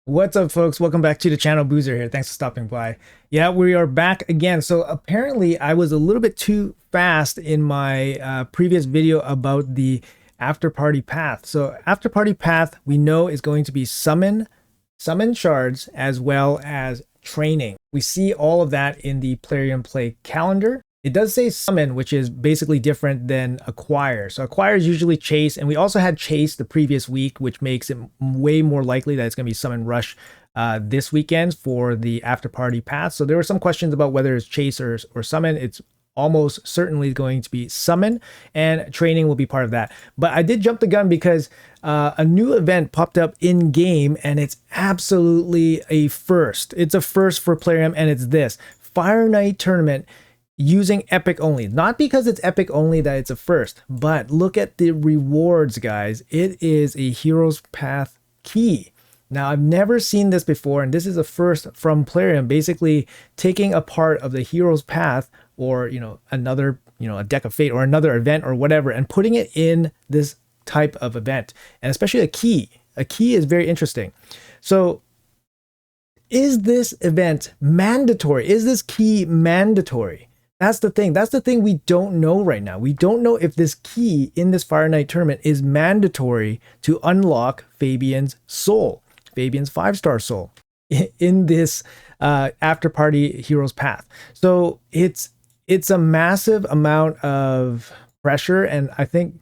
What's up, folks? Welcome back to the channel. Boozer here. Thanks for stopping by. Yeah, we are back again. So apparently I was a little bit too fast in my previous video about the Afterparty path. So Afterparty path we know is going to be summon shards as well as training. We see all of that in the Plarium play calendar. It does say summon, which is basically different than acquire. So acquire is usually chase, and we also had chase the previous week, which makes it way more likely that it's going to be summon rush this weekend for the after party path. So there were some questions about whether it's chase or summon. It's almost certainly going to be summon, and training will be part of that. But I did jump the gun because a new event popped up in game, and it's absolutely a first. It's a first for Plarium, and it's this Fire Night tournament using epic only. Not because it's epic only that it's a first, but look at the rewards, guys. It is a hero's path key. Now, I've never seen this before, and this is a first from Plarium, basically taking a part of the hero's path, or another, a deck of fate or another event or whatever, and putting it in this type of event, and especially a key. A key is very interesting. So is this event mandatory? Is this key mandatory? That's the thing. That's the thing we don't know right now. We don't know if this key in this Fire Night tournament is mandatory to unlock Fabian's soul, Fabian's 5-star soul in this after party hero's path. So it's a massive amount of pressure, and I think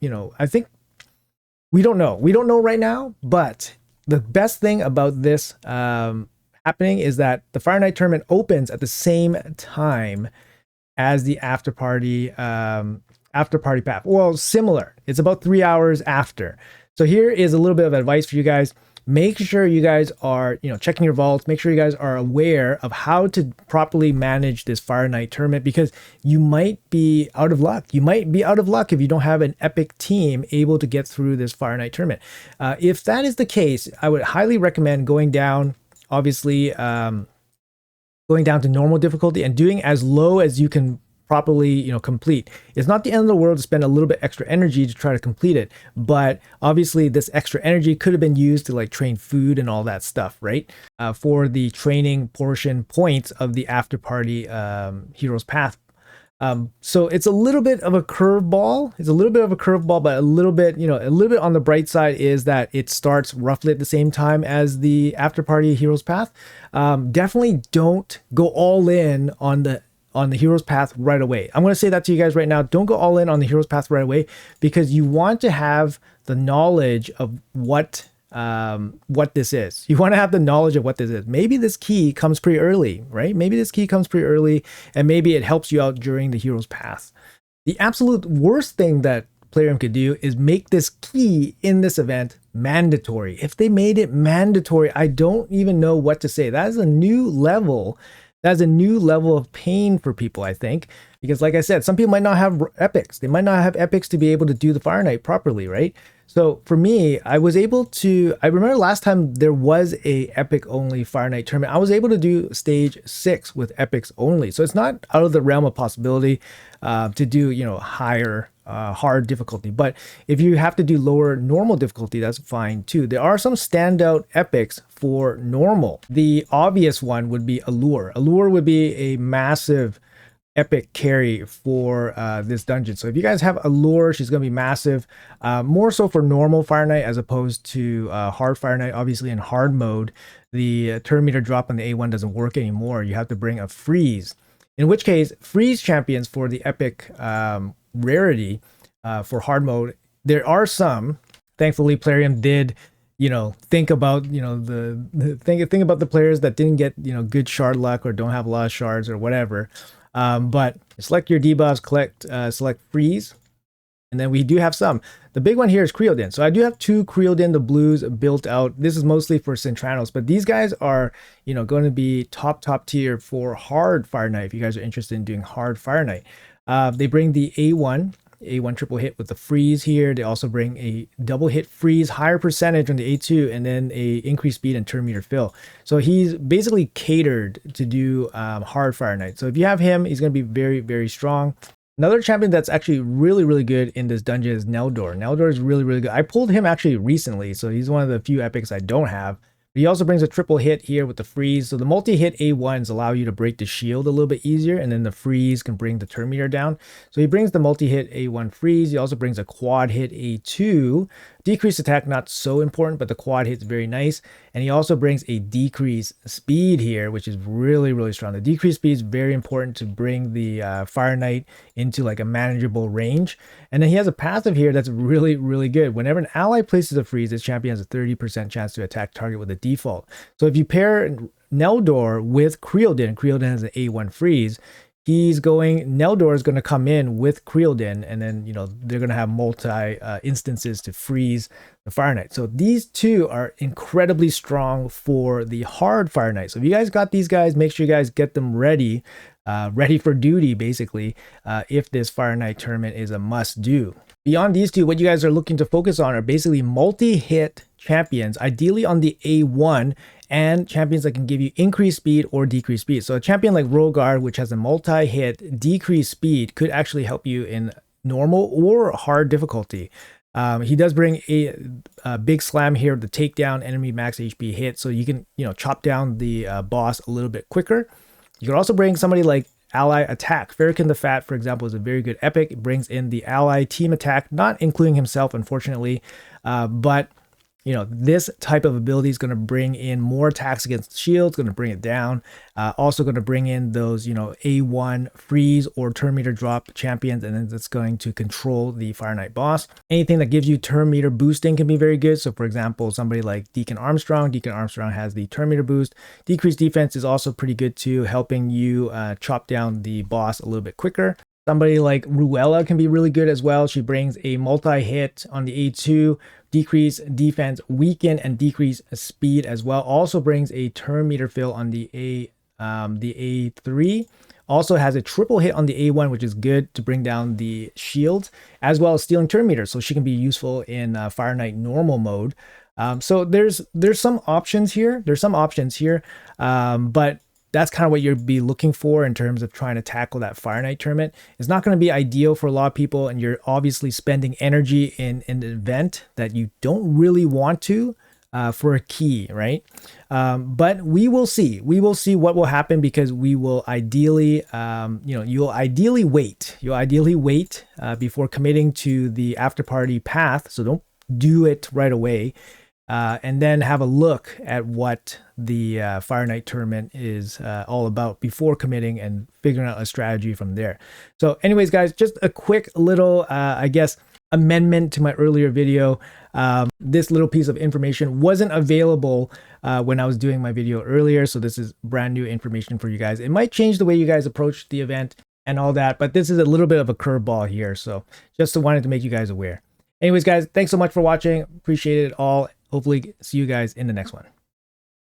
we don't know. We don't know right now, but the best thing about this happening is that the Fire Night tournament opens at the same time as the after party path. Well, similar. It's about 3 hours after. So here is a little bit of advice for you guys. Make sure you guys are, checking your vaults. Make sure you guys are aware of how to properly manage this Fire Night tournament, because you might be out of luck. You might be out of luck if you don't have an epic team able to get through this Fire Night tournament. If that is the case, I would highly recommend going down, obviously, going down to normal difficulty and doing as low as you can properly complete. It's not the end of the world to spend a little bit extra energy to try to complete it, but obviously this extra energy could have been used to train food and all that stuff, right? For the training portion points of the after party hero's path. So it's a little bit of a curveball. It's a little bit of a curveball, but a little bit on the bright side is that it starts roughly at the same time as the after party hero's path. Definitely don't go all in on the hero's path right away. I'm going to say that to you guys right now. Don't go all in on the hero's path right away, because you want to have the knowledge of what this is. You want to have the knowledge of what this is. Maybe this key comes pretty early, right? Maybe this key comes pretty early, and maybe it helps you out during the hero's path. The absolute worst thing that Plarium could do is make this key in this event mandatory. If they made it mandatory, I don't even know what to say. That is a new level. That's a new level of pain for people, I think, because like I said, some people might not have epics. They might not have epics to be able to do the Fire Night properly, right? So for me, I remember last time there was a epic only Fire Night tournament, I was able to do stage 6 with epics only. So it's not out of the realm of possibility to do, higher hard difficulty. But if you have to do lower normal difficulty, that's fine too. There are some standout epics for normal. The obvious one would be Allure. Allure would be a massive epic carry for this dungeon. So if you guys have Allure, she's going to be massive. More so for normal Fire Night as opposed to hard Fire Night. Obviously in hard mode, the turn meter drop on the A1 doesn't work anymore. You have to bring a freeze. In which case, freeze champions for the epic rarity for hard mode, there are some. Thankfully, Plarium did think about think about the players that didn't get good shard luck or don't have a lot of shards or whatever. But select your debuffs, select freeze, and then we do have some. The big one here is Creodin. So I do have 2 Creodin, the blues, built out. This is mostly for Centranos, but these guys are going to be top tier for hard Fire Night if you guys are interested in doing hard Fire Night. They bring the A1 triple hit with the freeze here. They also bring a double hit freeze, higher percentage on the A2, and then a increased speed and turn meter fill. So he's basically catered to do hard Fire Night. So if you have him, he's going to be very, very strong. Another champion that's actually really, really good in this dungeon is Neldor. Neldor is really, really good. I pulled him actually recently, so he's one of the few epics I don't have. But he also brings a triple hit here with the freeze. So the multi-hit A1s allow you to break the shield a little bit easier, and then the freeze can bring the turn meter down. So he brings the multi-hit A1 freeze. He also brings a quad hit A2. Decreased attack, not so important, but the quad hit's very nice. And he also brings a decreased speed here, which is really, really strong. The decreased speed is very important to bring the Fire Knight into like a manageable range. And then he has a passive here that's really, really good. Whenever an ally places a freeze, this champion has a 30% chance to attack target with a default. So if you pair Neldor with Creoldin, Creoldin has an A1 freeze, Neldor is going to come in with Creoldin, and then, they're going to have multi instances to freeze the Fire Knight. So these two are incredibly strong for the hard Fire Knight. So if you guys got these guys, make sure you guys get them ready for duty, basically, if this Fire Knight tournament is a must do. Beyond these two, what you guys are looking to focus on are basically multi-hit champions, ideally on the A1, and champions that can give you increased speed or decreased speed. So a champion like Rogar, which has a multi-hit decreased speed, could actually help you in normal or hard difficulty. He does bring a big slam here, the takedown enemy max HP hit, so you can chop down the boss a little bit quicker. You can also bring somebody like ally attack. Farrakhan the Fat, for example, is a very good epic. It brings in the ally team attack, not including himself, unfortunately, but this type of ability is going to bring in more attacks against shields, going to bring it down. Also going to bring in those, A1 freeze or turn meter drop champions, and then it's going to control the Fire Knight boss. Anything that gives you turn meter boosting can be very good. So for example, somebody like Deacon Armstrong has the turn meter boost. Decreased defense is also pretty good too, helping you chop down the boss a little bit quicker. Somebody like Ruella can be really good as well. She brings a multi-hit on the A2, decrease defense, weaken, and decrease speed as well. Also brings a turn meter fill on the A3. Also has a triple hit on the A1, which is good to bring down the shields, as well as stealing turn meters. So she can be useful in Fire Knight normal mode. So there's some options here. But that's kind of what you'll be looking for in terms of trying to tackle that Fire Knight tournament. It's not going to be ideal for a lot of people, and you're obviously spending energy in an event that you don't really want to for a key, right? But we will see. We will see what will happen, because we will ideally, you'll ideally wait. Before committing to the after party path. So don't do it right away. And then have a look at what the Fire Knight tournament is all about before committing and figuring out a strategy from there. So anyways, guys, just a quick little, amendment to my earlier video. This little piece of information wasn't available when I was doing my video earlier. So this is brand new information for you guys. It might change the way you guys approach the event and all that, but this is a little bit of a curveball here. So just wanted to make you guys aware. Anyways, guys, thanks so much for watching. Appreciate it all. Hopefully see you guys in the next one.